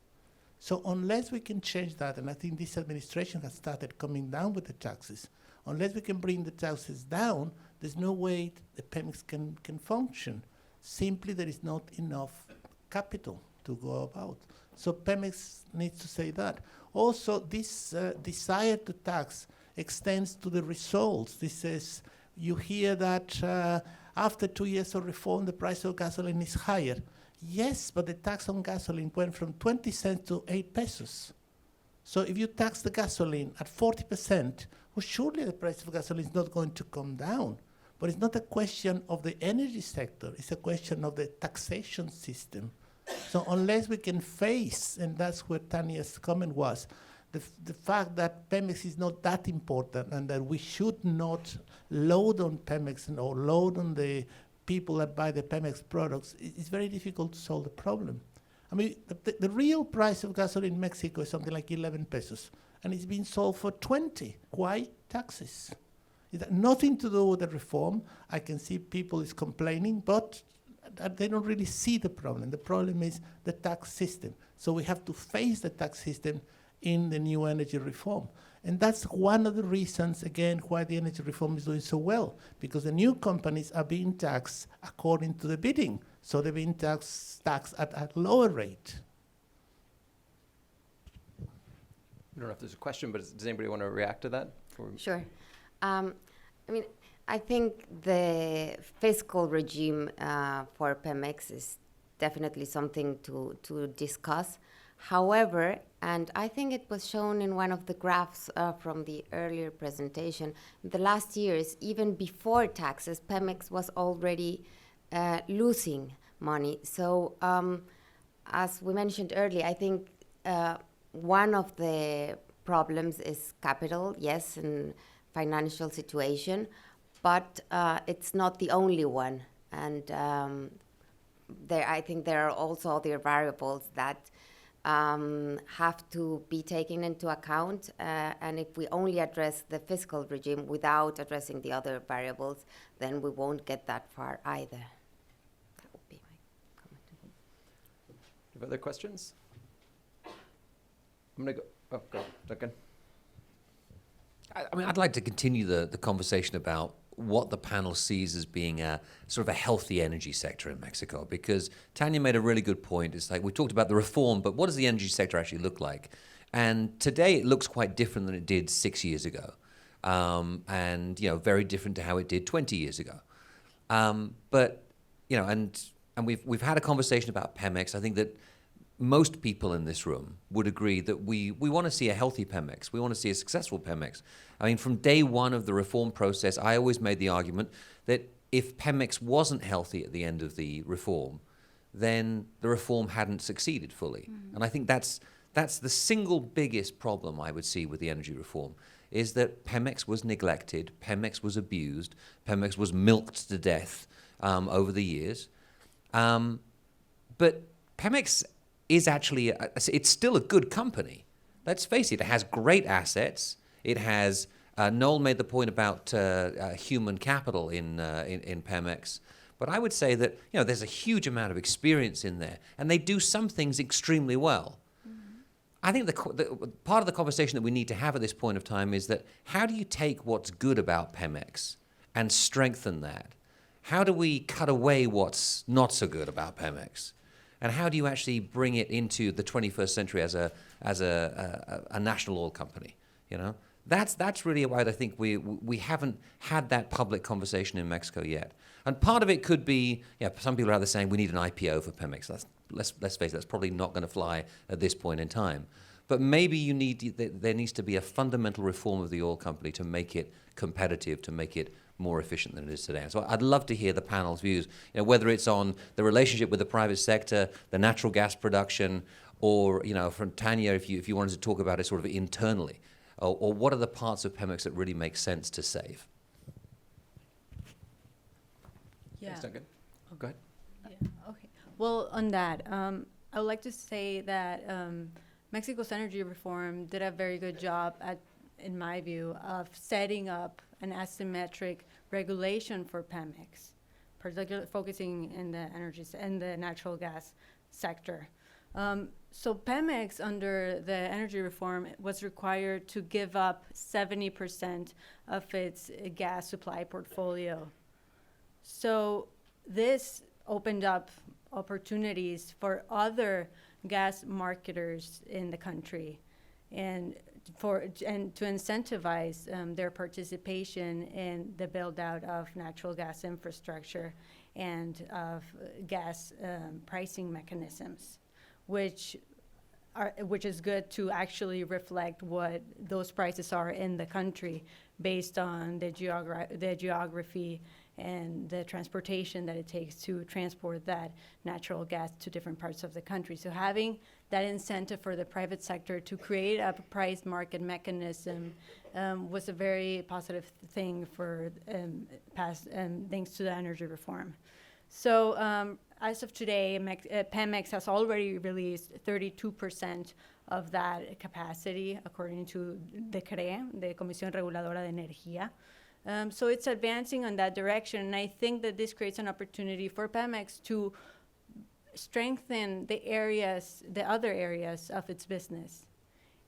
So unless we can change that, and I think this administration has started coming down with the taxes, unless we can bring the taxes down, there's no way the Pemex can function. Simply there is not enough capital to go about. So Pemex needs to say that. Also, this desire to tax extends to the results. This says, you hear that after 2 years of reform, the price of gasoline is higher. Yes, but the tax on gasoline went from 20 cents to 8 pesos. So if you tax the gasoline at 40%, well, surely the price of gasoline is not going to come down. But it's not a question of the energy sector, it's a question of the taxation system. So unless we can face, and that's where Tanya's comment was, the fact that Pemex is not that important and that we should not load on Pemex or load on the people that buy the Pemex products, it's very difficult to solve the problem. I mean, the real price of gasoline in Mexico is something like 11 pesos, and it's been sold for 20. Why? Taxes. It had nothing to do with the reform. I can see people is complaining, but they don't really see the problem. The problem is the tax system. So we have to face the tax system in the new energy reform. And that's one of the reasons, again, why the energy reform is doing so well, because the new companies are being taxed according to the bidding. So they're being taxed at a lower rate. I don't know if there's a question, but does anybody want to react to that? Sure. I mean, I think the fiscal regime for Pemex is definitely something to discuss. However, and I think it was shown in one of the graphs from the earlier presentation, in the last years, even before taxes, Pemex was already losing money. So as we mentioned earlier, I think one of the problems is capital, yes, and financial situation, but it's not the only one. And I think there are also other variables that have to be taken into account, and if we only address the fiscal regime without addressing the other variables, then we won't get that far either. That would be my comment. Do you have other questions? I'm going to go. Oh, go, Duncan. I mean, I'd like to continue the conversation about what the panel sees as being a sort of a healthy energy sector in Mexico, because Tanya made a really good point. It's like we talked about the reform, but what does the energy sector actually look like? And today it looks quite different than it did 6 years ago, and very different to how it did 20 years ago. But we've had a conversation about Pemex. I think that most people in this room would agree that we want to see a healthy Pemex. We want to see a successful Pemex. I mean, from day one of the reform process, I always made the argument that if Pemex wasn't healthy at the end of the reform, then the reform hadn't succeeded fully. Mm-hmm. And I think that's the single biggest problem I would see with the energy reform, is that Pemex was neglected, Pemex was abused, Pemex was milked to death over the years. But Pemex is actually, it's still a good company. Let's face it, it has great assets. It has Noel made the point about human capital in Pemex. But I would say that there's a huge amount of experience in there, and they do some things extremely well. I think the part of the conversation that we need to have at this point of time is that how do you take what's good about Pemex and strengthen that? How do we cut away what's not so good about Pemex? And how do you actually bring it into the 21st century as a national oil company? That's really why I think we haven't had that public conversation in Mexico yet. And part of it could be, some people are out there saying we need an IPO for Pemex. Let's face it, that's probably not going to fly at this point in time. But maybe there needs to be a fundamental reform of the oil company to make it competitive, to make it more efficient than it is today. So I'd love to hear the panel's views, whether it's on the relationship with the private sector, the natural gas production, or from Tanya, if you wanted to talk about it sort of internally, or what are the parts of Pemex that really make sense to save? Yeah. Thanks, Duncan. Go ahead. Yeah, okay. Well, on that, I would like to say that Mexico's energy reform did a very good job in my view, of setting up an asymmetric regulation for Pemex, particularly focusing in the the natural gas sector. So Pemex, under the energy reform, was required to give up 70% of its gas supply portfolio. So this opened up opportunities for other gas marketers in the country, and to incentivize their participation in the build out of natural gas infrastructure and of gas pricing mechanisms, which is good to actually reflect what those prices are in the country based on the geography and the transportation that it takes to transport that natural gas to different parts of the country. So having that incentive for the private sector to create a price market mechanism was a very positive thing for thanks to the energy reform. So as of today, Pemex has already released 32% of that capacity, according to the CRE, the Comisión Reguladora de Energía. So it's advancing on that direction, and I think that this creates an opportunity for Pemex to strengthen the other areas of its business,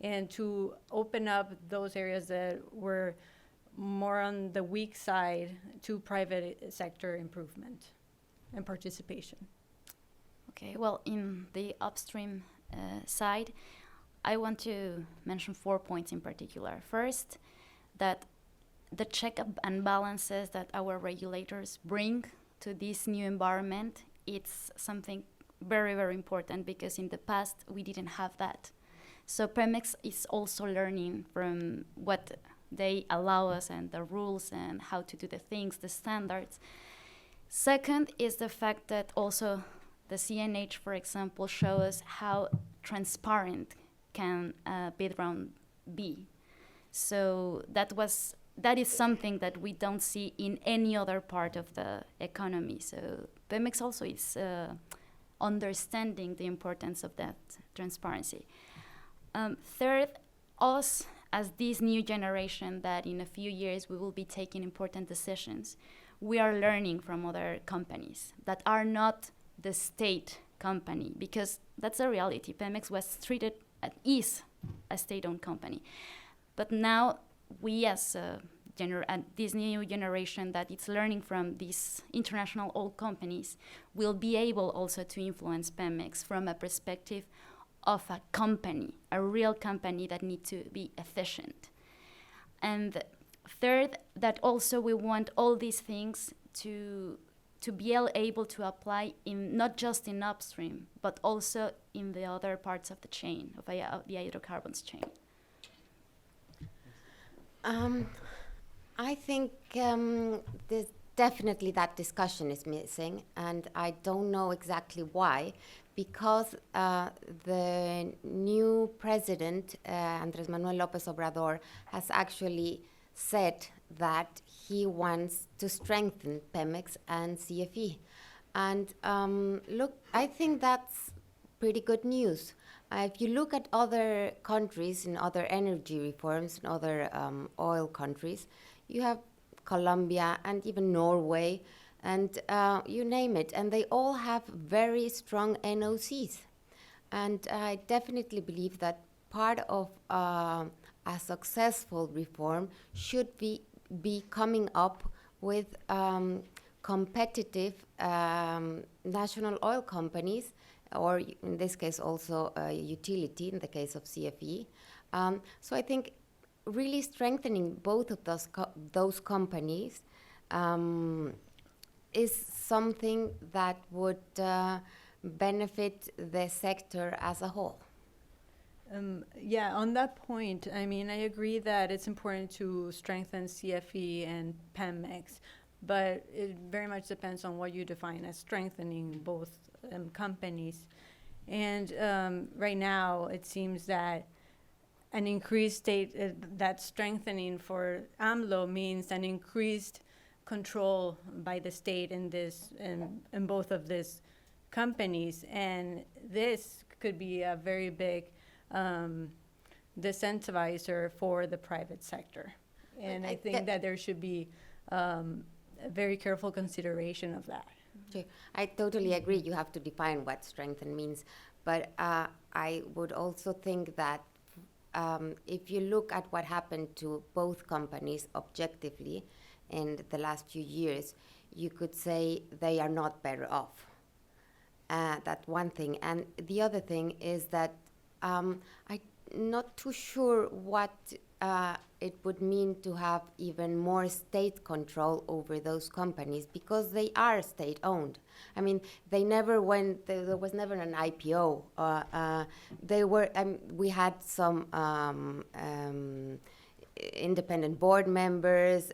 and to open up those areas that were more on the weak side to private sector improvement and participation. Okay, well, in the upstream side, I want to mention 4 points in particular. First, that the check and balances that our regulators bring to this new environment, it's something very, very important, because in the past we didn't have that. So Pemex is also learning from what they allow us and the rules and how to do the things, the standards. Second is the fact that also the CNH, for example, show us how transparent can a bid round be. So that is something that we don't see in any other part of the economy. So Pemex also is understanding the importance of that transparency. Third, us as this new generation that in a few years we will be taking important decisions, we are learning from other companies that are not the state company, because that's a reality. Pemex was treated is a state-owned company. But now we as this new generation that it's learning from these international oil companies will be able also to influence Pemex from a perspective of a company, a real company that needs to be efficient. And third, that also we want all these things to be able to apply in not just in upstream, but also in the other parts of the chain, of the hydrocarbons chain. I think there's definitely that discussion is missing, and I don't know exactly why, because the new president, Andrés Manuel López Obrador, has actually said that he wants to strengthen Pemex and CFE. And look, I think that's pretty good news. If you look at other countries and other energy reforms in other oil countries, you have Colombia and even Norway, and you name it, and they all have very strong NOCs. And I definitely believe that part of a successful reform should be coming up with competitive national oil companies, or in this case also a utility in the case of CFE. So I think really strengthening both of those companies is something that would benefit the sector as a whole. Yeah, on that point, I mean, I agree that it's important to strengthen CFE and Pemex, but it very much depends on what you define as strengthening both companies. And right now, it seems that an increased state, that strengthening for AMLO means an increased control by the state in this, in both of these companies, and this could be a very big disincentivizer for the private sector. And I think that there should be a very careful consideration of that. Sure. I totally agree. You have to define what strengthen means. But I would also think that if you look at what happened to both companies objectively in the last few years, you could say they are not better off. That's one thing. And the other thing is that I'm not too sure what it would mean to have even more state control over those companies, because they are state-owned. I mean, they never went, there was never an IPO. They were, we had some independent board members,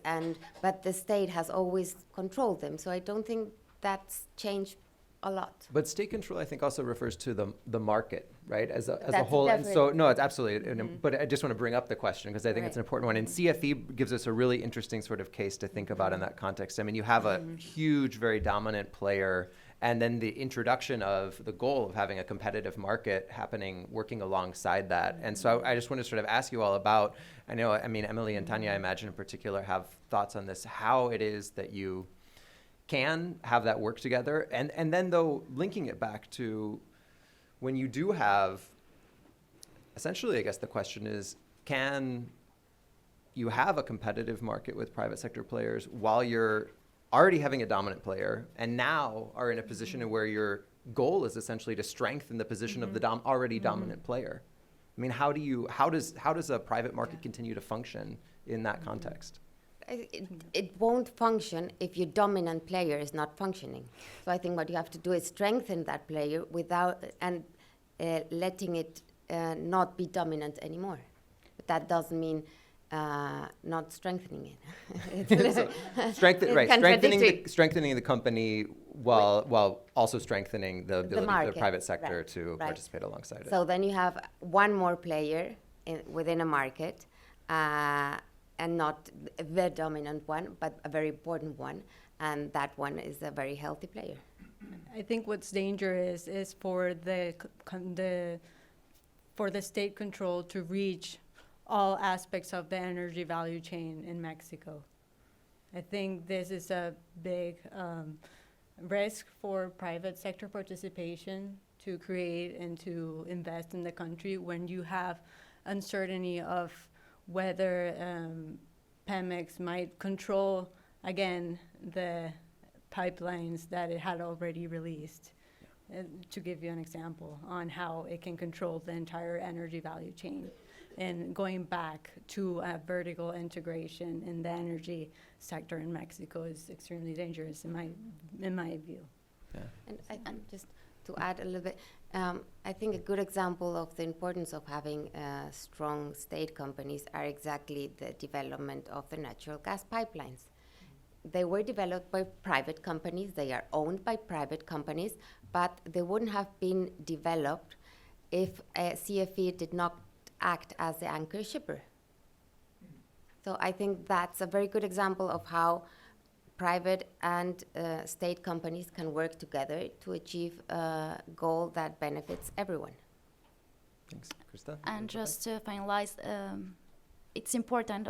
but the state has always controlled them. So I don't think that's changed a lot. But state control, I think, also refers to the market, right, as a That's whole. And definitely- so, no, it's absolutely. But I just want to bring up the question because I think it's an Right. important one. And CFE gives us a really interesting sort of case to think about in that context. I mean, you have a huge, very dominant player, and then the introduction of the goal of having a competitive market happening, working alongside that. And so I just want to sort of ask you all about, I know, I mean, Emily and Tanya, I imagine in particular, have thoughts on this, how it is that you can have that work together. And then, though, linking it back to when you do have, essentially, I guess the question is, can you have a competitive market with private sector players while you're already having a dominant player and now are in a position where your goal is essentially to strengthen the position of the already dominant player? I mean, how does a private market continue to function in that context? It won't function if your dominant player is not functioning. So I think what you have to do is strengthen that player without letting it not be dominant anymore. But that doesn't mean not strengthening it. So strengthening the company while also strengthening the ability of market, the private sector right, to right. participate alongside it. So then you have one more player within a market, and not the dominant one, but a very important one, and that one is a very healthy player. I think what's dangerous is for the state control to reach all aspects of the energy value chain in Mexico. I think this is a big risk for private sector participation to create and to invest in the country when you have uncertainty of whether Pemex might control, again, the pipelines that it had already released. To give you an example on how it can control the entire energy value chain. And going back to a vertical integration in the energy sector in Mexico is extremely dangerous in my view. Yeah. And just to add a little bit, I think a good example of the importance of having strong state companies are exactly the development of the natural gas pipelines. They were developed by private companies, they are owned by private companies, but they wouldn't have been developed if CFE did not act as the anchor shipper. So I think that's a very good example of how private and state companies can work together to achieve a goal that benefits everyone. Thanks, Krista. And just to finalize, it's important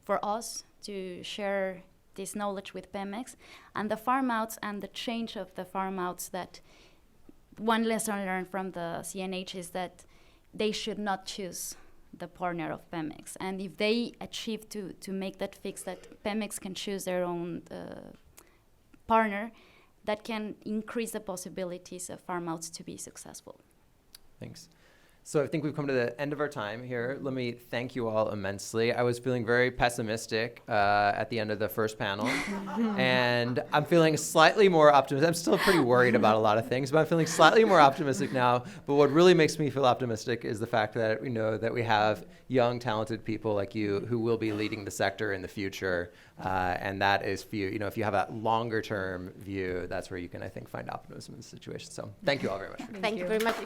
for us to share this knowledge with Pemex and the farm outs and the change of the farm outs. That one lesson learned from the CNH is that they should not choose the partner of Pemex. And if they achieve to make that fix, that Pemex can choose their own partner, that can increase the possibilities of farm outs to be successful. Thanks. So I think we've come to the end of our time here. Let me thank you all immensely. I was feeling very pessimistic at the end of the first panel, and I'm feeling slightly more optimistic. I'm still pretty worried about a lot of things, but I'm feeling slightly more optimistic now. But what really makes me feel optimistic is the fact that we know that we have young, talented people like you who will be leading the sector in the future, and that is for you. If you have a longer-term view, that's where you can, I think, find optimism in the situation. So thank you all very much. Thank you very much.